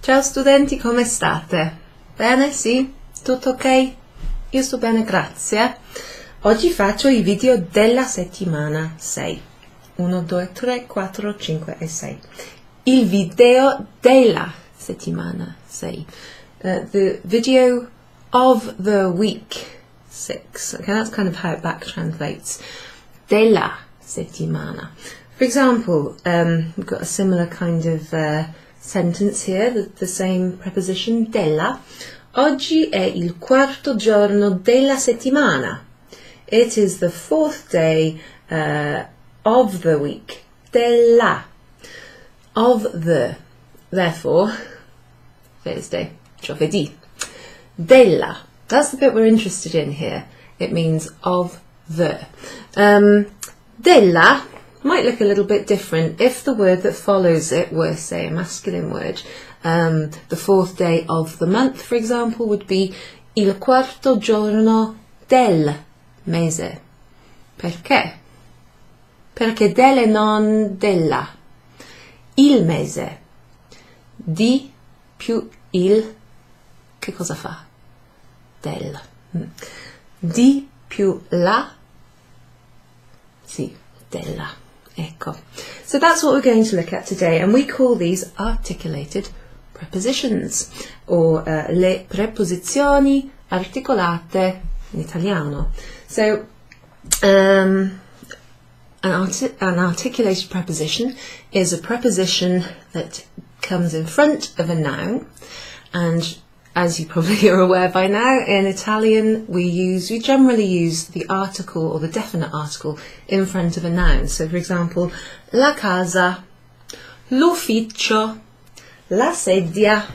Ciao studenti, come state? Bene, sì? Tutto ok? Io sto bene, grazie. Oggi faccio i video della settimana 6. 1, 2, 3, 4, 5 e 6. Il video della settimana 6. The video of the week 6. Okay, that's kind of how it back translates. Della settimana. For example, we've got a similar kind of sentence here, the same preposition, della. Oggi è il quarto giorno della settimana. It is the fourth day of the week. Della. Of the. Therefore, Thursday, giovedì. Della. That's the bit we're interested in here. It means of the. Della might look a little bit different if the word that follows it were, say, a masculine word. The fourth day of the month, for example, would be il quarto giorno del mese. Perché? Perché del e non della. Il mese. Di più il. Che cosa fa? Del. Di più la. Sì, della. Ecco. So that's what we're going to look at today, and we call these articulated prepositions, or le preposizioni articolate in italiano. So an articulated preposition is a preposition that comes in front of a noun, and as you probably are aware by now, in Italian we generally use the article or the definite article in front of a noun. So for example, la casa, l'ufficio, la sedia,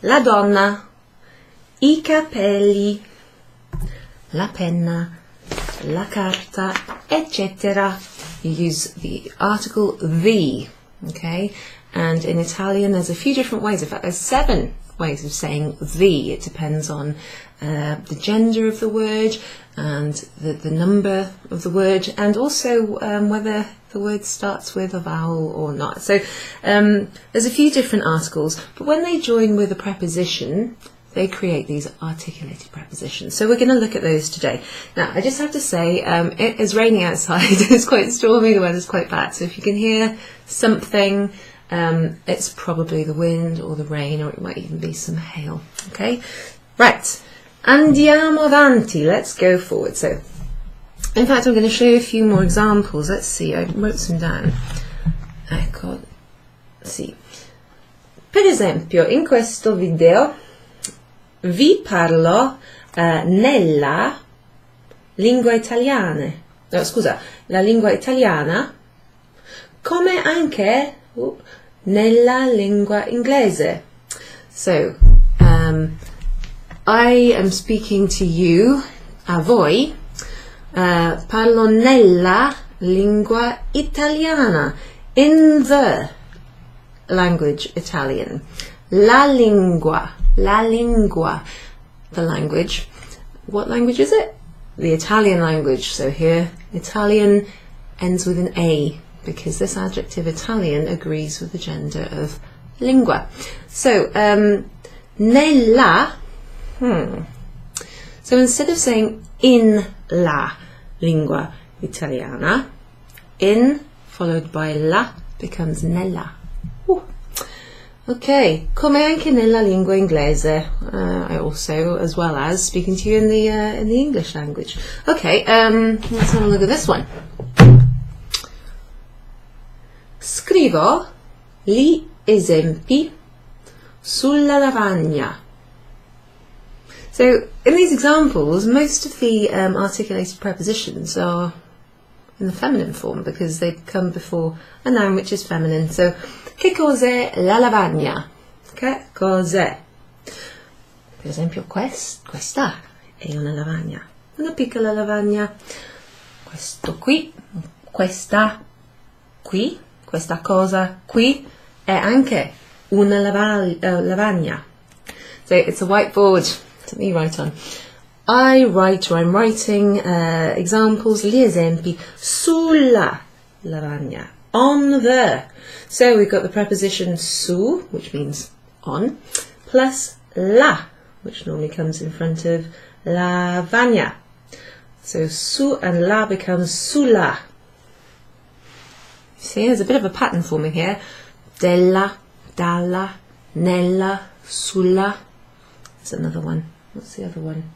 la donna, i capelli, la penna, la carta, etc. You use the article the, okay? And in Italian there's a few different ways. In fact, there's 7 ways of saying the. It depends on the gender of the word and the number of the word, and also whether the word starts with a vowel or not. So there's a few different articles, but when they join with a preposition, they create these articulated prepositions. So we're going to look at those today. Now, I just have to say, it is raining outside. It's quite stormy, the weather's quite bad, so if you can hear something, it's probably the wind or the rain, or it might even be some hail. Okay, right, andiamo avanti, let's go forward. So in fact I'm going to show you a few more examples. Let's see, I wrote some down. Ecco, sì. Per esempio, in questo video vi parlo nella lingua italiana. No, scusa, la lingua italiana, come anche nella lingua inglese. So, I am speaking to you, a voi, parlo nella lingua italiana, in the language Italian. La lingua, the language. What language is it? The Italian language. So here, Italian ends with an A, because this adjective Italian agrees with the gender of lingua. So, nella, so instead of saying in la lingua italiana, in followed by la becomes nella. Okay, come anche nella lingua inglese. I also, as well as, speaking to you in the English language. Okay, let's have a look at this one. Scrivo gli esempi sulla lavagna. So, in these examples, most of the articulated prepositions are in the feminine form because they come before a noun which is feminine. So, che cos'è la lavagna? Che cos'è? Per esempio, questa è una lavagna. Una piccola lavagna. Questo qui, questa qui, questa cosa qui è anche una lavagna. So it's a whiteboard, something you write on. I'm writing examples, gli esempi, sulla lavagna, on the. So we've got the preposition su, which means on, plus la, which normally comes in front of lavagna. So su and la becomes sulla. See, there's a bit of a pattern forming here. Della, dalla, nella, sulla. There's another one. What's the other one?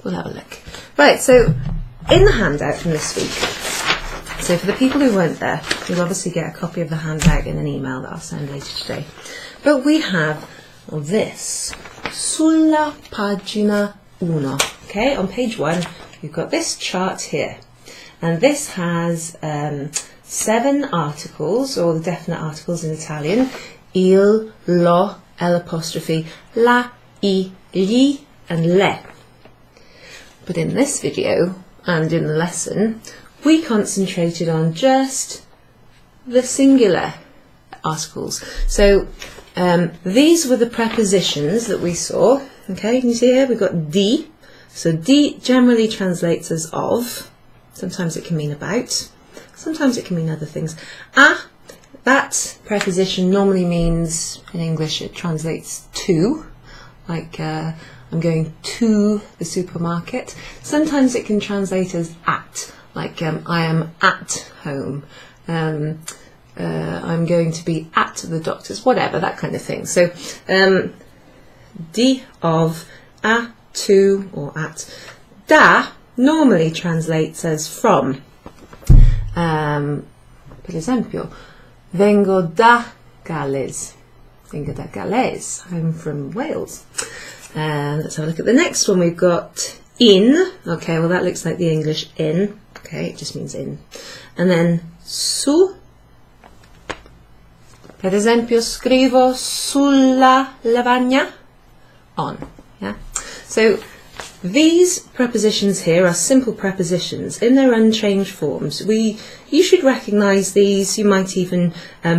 We'll have a look. Right, so in the handout from this week, so for the people who weren't there, you'll obviously get a copy of the handout in an email that I'll send later today. But we have this, sulla pagina 1. Okay, on page 1, you've got this chart here. And this has 7 articles, or the definite articles in Italian: il, lo, l'apostrophe, la, I, gli, and le. But in this video, and in the lesson, we concentrated on just the singular articles. So these were the prepositions that we saw. Okay, can you see here? We've got di. So di generally translates as of. Sometimes it can mean about. Sometimes it can mean other things. A, that preposition normally means, in English, it translates to, like I'm going to the supermarket. Sometimes it can translate as at, like I am at home. I'm going to be at the doctor's, whatever, that kind of thing. So di, of, a, to, or at. Da normally translates as from. Per esempio, vengo da Galles. Vengo da Galles. I'm from Wales. Let's have a look at the next one. We've got in. Okay, well that looks like the English in. Okay, it just means in. And then su. Per esempio, scrivo sulla lavagna. On. Yeah. So these prepositions here are simple prepositions in their unchanged forms. You should recognise these. You might even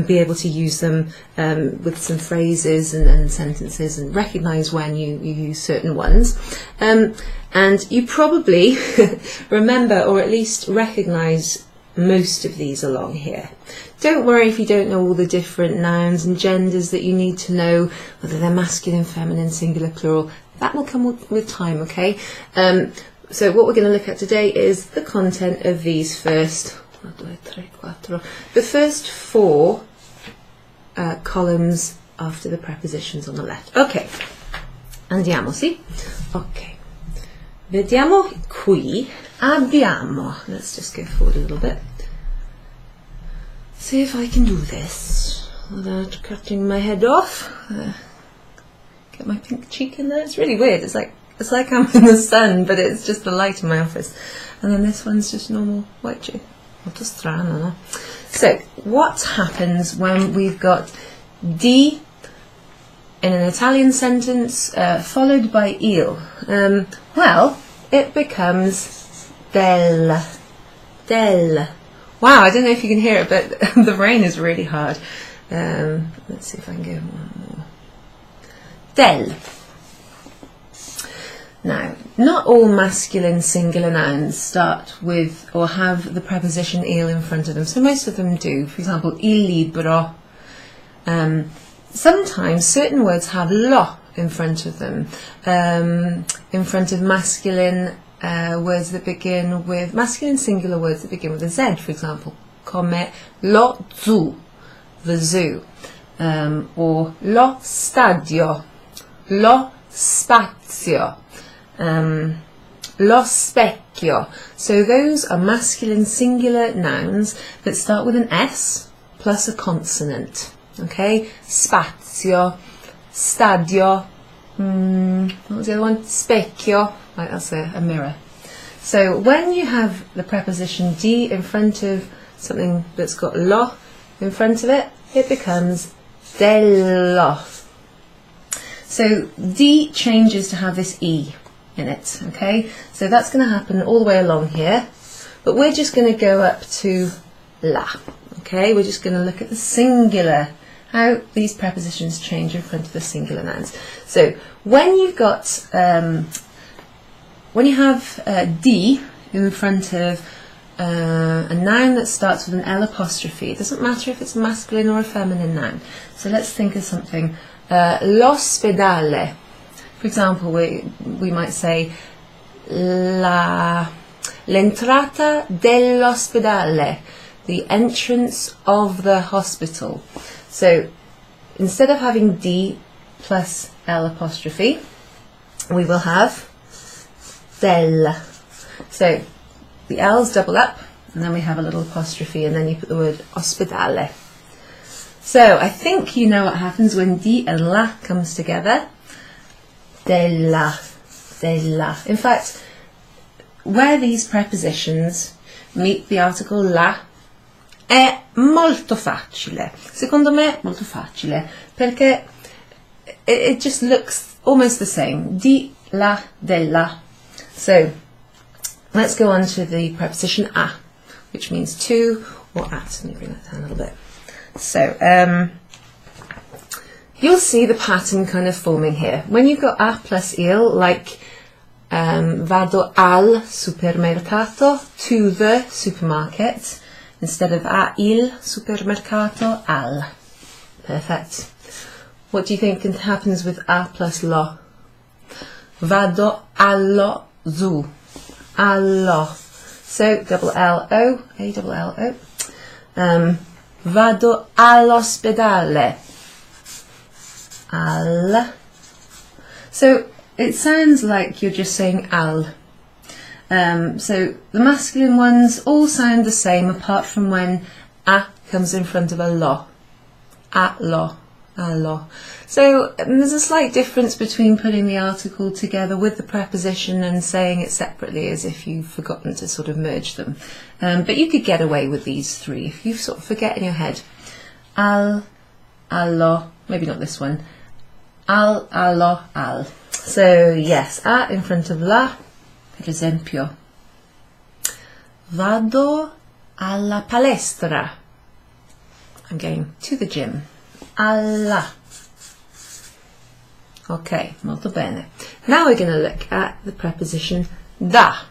be able to use them with some phrases and sentences, and recognise when you use certain ones. And you probably remember, or at least recognise, most of these along here. Don't worry if you don't know all the different nouns and genders that you need to know, whether they're masculine, feminine, singular, plural. That will come with time, okay? So what we're going to look at today is the content of these first, the first 4 columns after the prepositions on the left. Ok, andiamo, sì? Ok. Vediamo qui. Abbiamo. Let's just go forward a little bit. See if I can do this without cutting my head off. Get my pink cheek in there. It's really weird. It's like I'm in the sun, but it's just the light in my office. And then this one's just normal white cheek. Molto strano, no? So, what happens when we've got di in an Italian sentence followed by il? Well, it becomes del. Del. Wow, I don't know if you can hear it, but the rain is really hard. Let's see if I can go one more. Del. Now, not all masculine singular nouns start with or have the preposition il in front of them, so most of them do. For example, il libro. Sometimes certain words have lo in front of them, in front of masculine words that begin with, masculine singular words that begin with a Z, for example, come lo zoo, the zoo, or lo stadio, lo spazio, lo specchio. So those are masculine singular nouns that start with an S plus a consonant. Okay, spazio, stadio, what was the other one? Specchio, like that's a mirror. So when you have the preposition di in front of something that's got lo in front of it, it becomes dello. So di changes to have this e in it, okay? So that's going to happen all the way along here, but we're just going to go up to la, okay? We're just going to look at the singular, how these prepositions change in front of the singular nouns. So when you've got, when you have di in front of a noun that starts with an L apostrophe. It doesn't matter if it's a masculine or a feminine noun. So let's think of something. L'ospedale. For example, we might say l'entrata dell'ospedale, the entrance of the hospital. So instead of having D plus L apostrophe, we will have del. So the L's double up, and then we have a little apostrophe, and then you put the word ospedale. So I think you know what happens when D and la comes together. Della, della. In fact, where these prepositions meet the article la, è molto facile. Secondo me è molto facile, perché it just looks almost the same. Di, la, della. So let's go on to the preposition a, which means to or at. Let me bring that down a little bit. So you'll see the pattern kind of forming here. When you've got a plus il, like vado al supermercato, to the supermarket, instead of a il supermercato, al. Perfect. What do you think happens with a plus lo? Vado allo zoo. Allo. So double L-O, A double L-O. Vado all'ospedale. Al. So it sounds like you're just saying al. So the masculine ones all sound the same apart from when a comes in front of a lo. A lo. Allo. So there's a slight difference between putting the article together with the preposition and saying it separately as if you've forgotten to sort of merge them. But you could get away with these three if you sort of forget in your head. Al, allo, maybe not this one. Al, allo, al. So yes, a in front of la, per esempio. Vado alla palestra. I'm going to the gym. Alla. Ok, molto bene. Now we're going to look at the preposition da,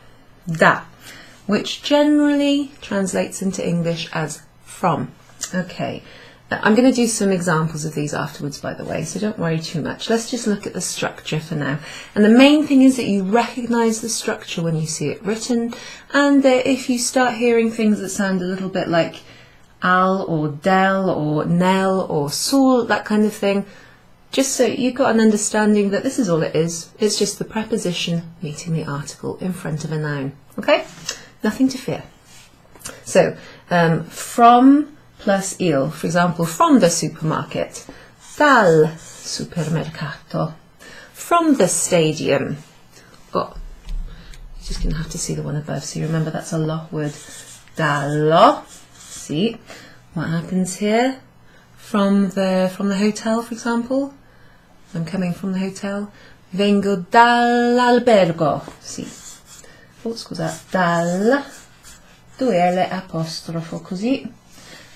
which generally translates into English as from. Okay, I'm going to do some examples of these afterwards, by the way, so don't worry too much. Let's just look at the structure for now. And the main thing is that you recognise the structure when you see it written, and if you start hearing things that sound a little bit like al or del or nel or sul, that kind of thing, just so you've got an understanding that this is all it is. It's just the preposition meeting the article in front of a noun. Okay? Nothing to fear. So, from plus il, for example, from the supermarket, dal supermercato. From the stadium. Oh, you're just going to have to see the one above, so you remember that's a lo word. Dallo. See what happens here? From the hotel, for example. I'm coming from the hotel. Vengo dall'albergo. Sì. Oh, scusa. Dal. Due L apostrofo così.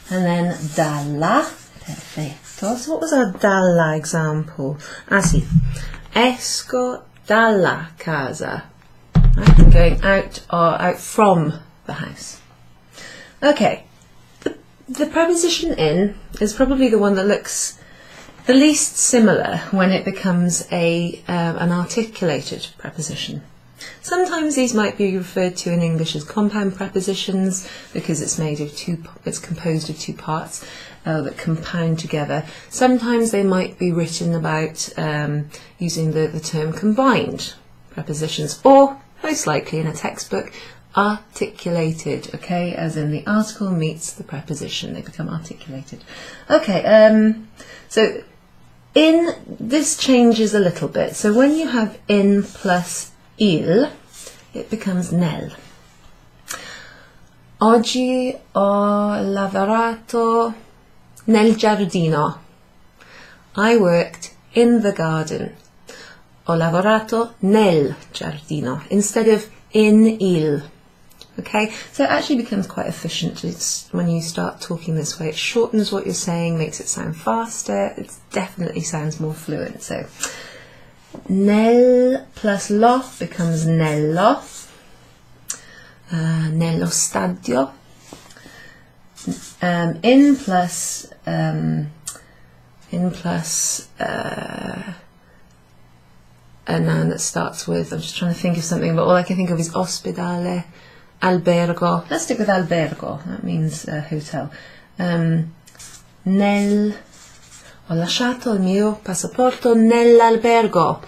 And then dalla. Perfetto. So what was our dalla example? Ah, sì. Esco dalla casa. Right, I'm going out or out from the house. Okay. The preposition in is probably the one that looks the least similar when it becomes an articulated preposition. Sometimes these might be referred to in English as compound prepositions because it's composed of two parts that compound together. Sometimes they might be written about using the term combined prepositions, or most likely in a textbook, articulated, okay, as in the article meets the preposition, they become articulated. Okay, so in, this changes a little bit. So when you have in plus il, it becomes nel. Oggi ho lavorato nel giardino. I worked in the garden. Ho lavorato nel giardino instead of in il. Okay, so it actually becomes quite efficient when you start talking this way. It shortens what you're saying, makes it sound faster, it definitely sounds more fluent. So, nel plus lo becomes nello. nello stadio. In plus a noun that starts with, I'm just trying to think of something, but all I can think of is ospedale, albergo. Let's stick with albergo, that means hotel. Ho lasciato il mio passaporto nell'albergo,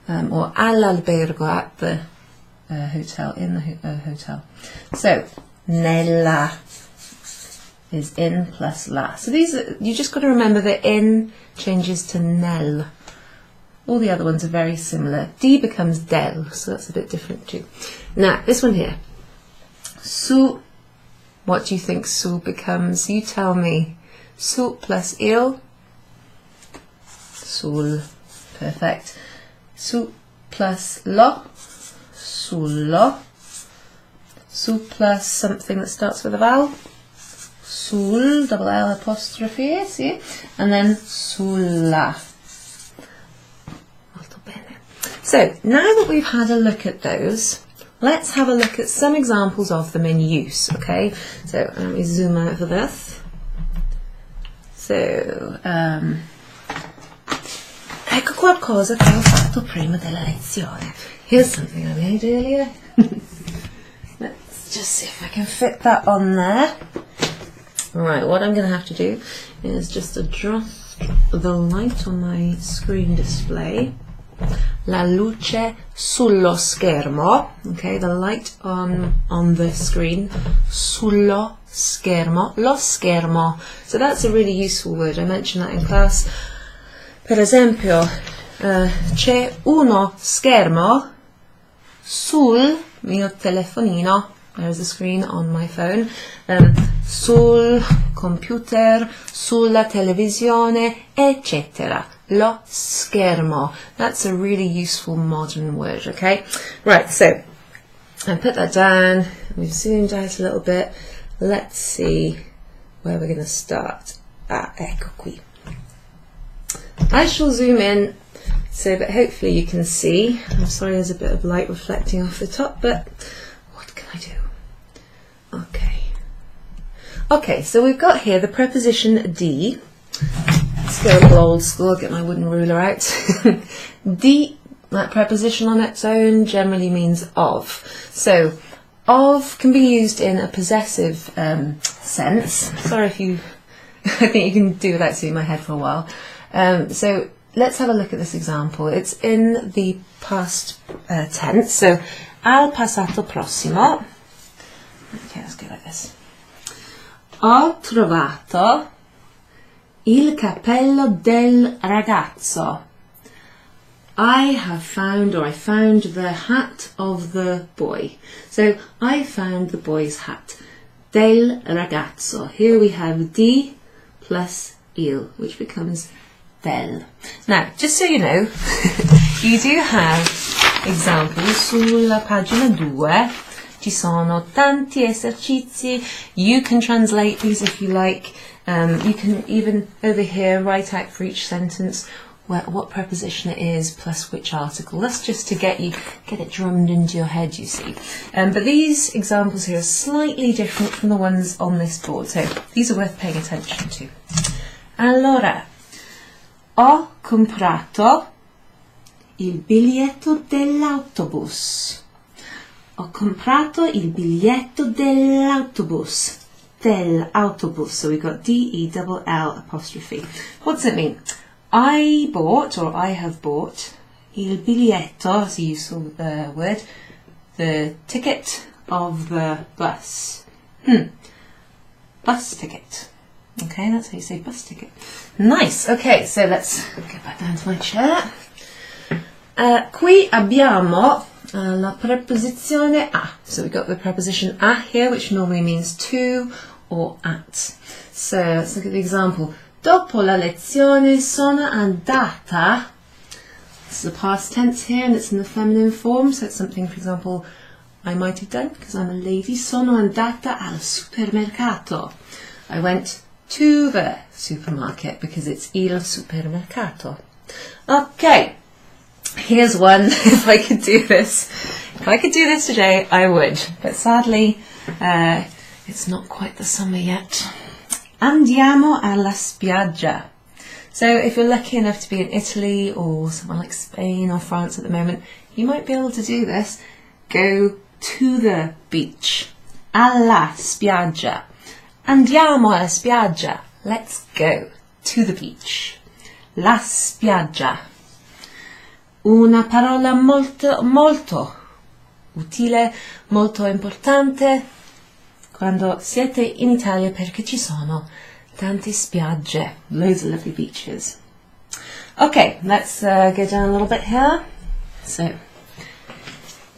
or all'albergo, at the hotel, in the hotel. So, nella is in plus la. So these are, you just got to remember that in changes to nel. All the other ones are very similar. D becomes del, so that's a bit different too. Now, this one here. Su, what do you think su becomes? You tell me. Su plus il. Sul. Perfect. Su plus lo. Sullo. Su plus something that starts with a vowel. Sul, double L apostrophe, see? And then sulla. So, now that we've had a look at those, let's have a look at some examples of them in use, okay? So, let me zoom out for this. So, ecco qualcosa che ho fatto prima della lezione. Here's something I made earlier. Let's just see if I can fit that on there. Right, what I'm going to have to do is just adjust the light on my screen display. La luce sullo schermo, okay, the light on the screen, sullo schermo, lo schermo. So that's a really useful word, I mentioned that in class. Per esempio, c'è uno schermo sul mio telefonino, there's a screen on my phone, sul computer, sulla televisione, eccetera. Lo schermo. That's a really useful modern word, okay? Right, so I put that down. We've zoomed out a little bit. Let's see where we're going to start. Ah, ecco qui. I shall zoom in so that hopefully you can see. I'm sorry there's a bit of light reflecting off the top, but what can I do? Okay. Okay, so we've got here the preposition D. Let's go a little old school, get my wooden ruler out. D, that preposition on its own, generally means of. So, of can be used in a possessive sense. Sorry if you, I think you can do without seeing my head for a while. So, let's have a look at this example. It's in the past tense, so al passato prossimo. Okay, let's go like this. Ho trovato il cappello del ragazzo. I have found, or I found the hat of the boy. So I found the boy's hat. Del ragazzo. Here we have di plus il, which becomes del. Now, just so you know, you do have examples sulla pagina 2. Ci sono tanti esercizi. You can translate these if you like. You can even over here write out for each sentence what preposition it is plus which article. That's just to get it drummed into your head, you see. But these examples here are slightly different from the ones on this board, so these are worth paying attention to. Allora, ho comprato il biglietto dell'autobus. Ho comprato il biglietto dell'autobus. Dell'autobus. So we've got D-E-double-L apostrophe. What's it mean? I bought, or I have bought, il biglietto, so you saw the word, the ticket of the bus. Bus ticket. Okay, that's how you say bus ticket. Nice. Okay, so let's get back down to my chair. Qui abbiamo la preposizione a. So we've got the preposition a here, which normally means to or at. So let's look at the example. Dopo la lezione sono andata. This is the past tense here, and it's in the feminine form. So it's something, for example, I might have done because I'm a lady. Sono andata al supermercato. I went to the supermarket because it's il supermercato. Okay. Here's one, if I could do this. If I could do this today, I would. But sadly, it's not quite the summer yet. Andiamo alla spiaggia. So if you're lucky enough to be in Italy or somewhere like Spain or France at the moment, you might be able to do this. Go to the beach. Alla spiaggia. Andiamo alla spiaggia. Let's go to the beach. La spiaggia. Una parola molto utile, molto importante quando siete in Italia perché ci sono tante spiagge, loads of lovely beaches. Okay, let's go down a little bit here. So,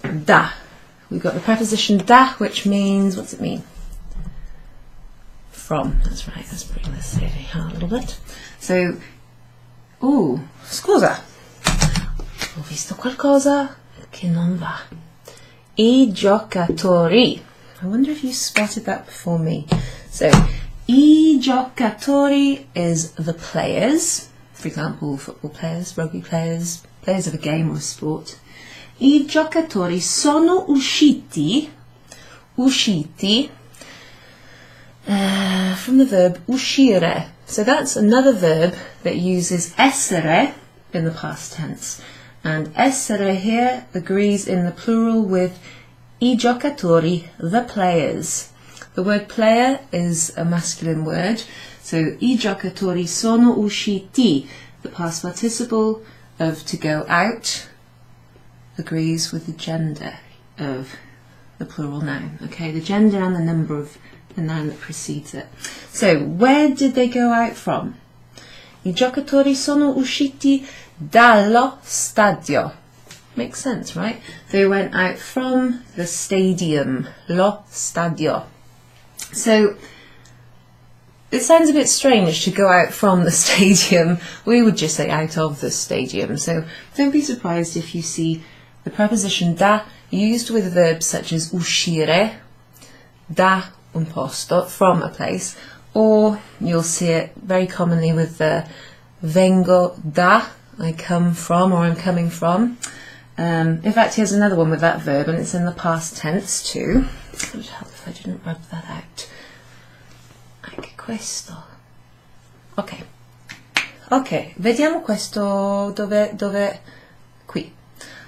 da. We've got the preposition da, which means, what's it mean? From. That's right, let's bring this over here a little bit. So, scusa. Ho visto qualcosa che non va. I giocatori. I wonder if you spotted that before me. So, I giocatori is the players. For example, football players, rugby players, players of a game or a sport. I giocatori sono usciti from the verb uscire. So that's another verb that uses essere in the past tense. And essere here agrees in the plural with I giocatori, the players. The word player is a masculine word. So I giocatori sono usciti. The past participle of to go out agrees with the gender of the plural noun. Okay, the gender and the number of the noun that precedes it. So where did they go out from? I giocatori sono usciti dallo stadio. Makes sense, right? They went out from the stadium, lo stadio. So it sounds a bit strange to go out from the stadium. We would just say out of the stadium. So don't be surprised if you see the preposition da used with verbs such as uscire, da un posto, from a place, or you'll see it very commonly with the vengo da, I come from, or I'm coming from. In fact, here's another one with that verb, and it's in the past tense too. It would help if I didn't rub that out. Anche questo. Ok, vediamo questo dove qui.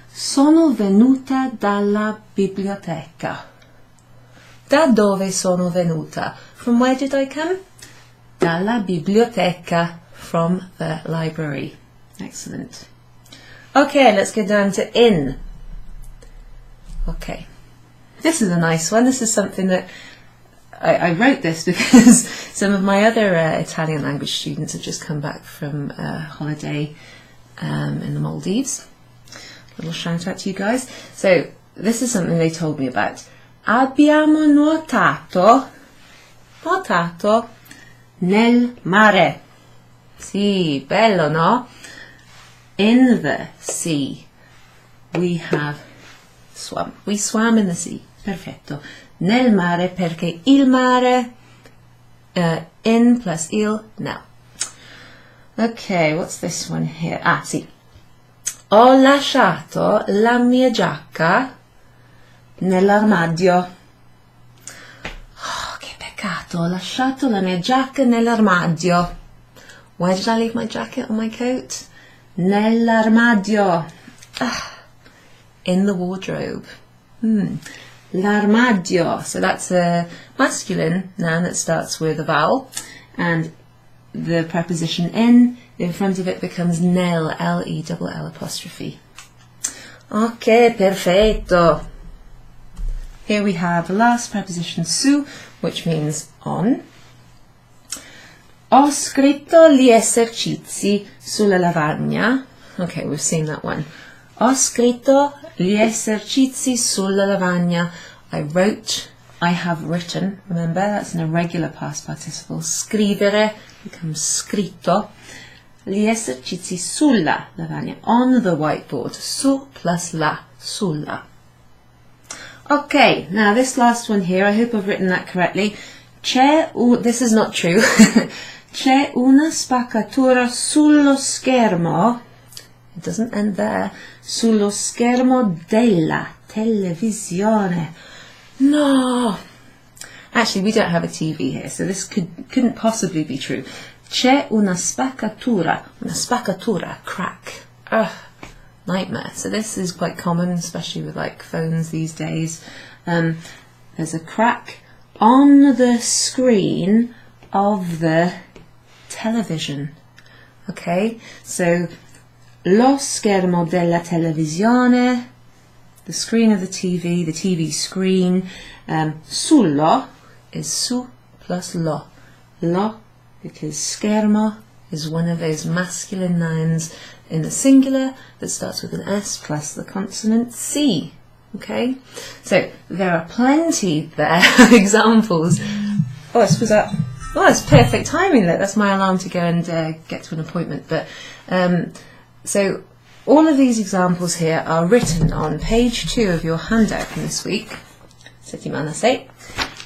Sono venuta dalla biblioteca. Da dove sono venuta? From where did I come? Dalla biblioteca, from the library. Excellent. Okay, let's go down to in. Okay, this is a nice one. This is something that I wrote this because some of my other Italian language students have just come back from a holiday in the Maldives. A little shout out to you guys. So this is something they told me about. Abbiamo nuotato nel mare. Sì, bello, no? In the sea. We have swum. We swam in the sea. Perfetto. Nel mare perché il mare, in plus il, no. Okay, what's this one here? Ah, sì. Ho lasciato la mia giacca nell'armadio. Oh, che peccato, ho lasciato la mia giacca nell'armadio. Where did I leave my jacket or my coat? Nell'armadio. Ah, in the wardrobe. L'armadio. So that's a masculine noun that starts with a vowel, and the preposition in front of it becomes nel, L-E-L-L apostrophe. Ok, perfetto. Here we have the last preposition su, which means on. Ho scritto gli esercizi sulla lavagna. Okay, we've seen that one. Ho scritto gli esercizi sulla lavagna. I wrote, I have written. Remember, that's an irregular past participle. Scrivere becomes scritto. Gli esercizi sulla lavagna. On the whiteboard. Su plus la. Sulla. Okay, now this last one here, I hope I've written that correctly. This is not true. C'è una spaccatura sullo schermo. It doesn't end there. Sullo schermo della televisione. No! Actually, we don't have a TV here, so this couldn't possibly be true. C'è una spaccatura, crack. Ugh, nightmare. So this is quite common, especially with like phones these days. There's a crack on the screen of the television. Okay, so lo schermo della televisione, the screen of the TV screen. Sullo is su plus lo. Lo, because schermo is one of those masculine nouns in the singular that starts with an S plus the consonant C. Okay, so there are plenty there examples. Oh, I suppose that. Oh, it's perfect timing. That's my alarm to go and get to an appointment. But so all of these examples here are written on page 2 of your handout from this week, settimana 6.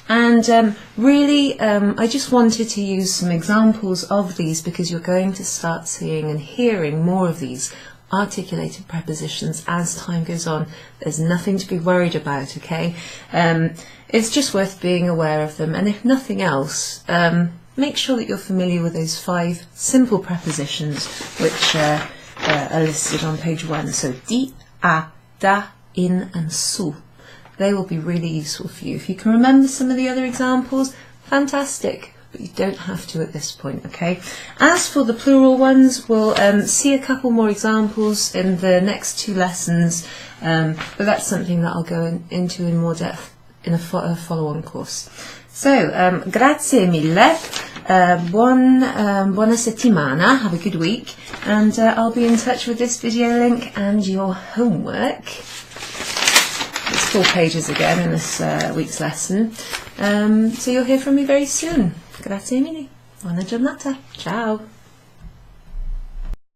And really, I just wanted to use some examples of these because you're going to start seeing and hearing more of these articulated prepositions as time goes on. There's nothing to be worried about, okay? It's just worth being aware of them, and if nothing else, make sure that you're familiar with those 5 simple prepositions which are listed on page 1. So di, a, da, in and su. They will be really useful for you. If you can remember some of the other examples, fantastic, but you don't have to at this point, okay? As for the plural ones, we'll see a couple more examples in the next 2 lessons, but that's something that I'll go into in more depth in a follow-on course. So, grazie mille, buona settimana, have a good week, and I'll be in touch with this video link and your homework. It's 4 pages again in this week's lesson, so you'll hear from me very soon. Grazie mille, buona giornata, ciao!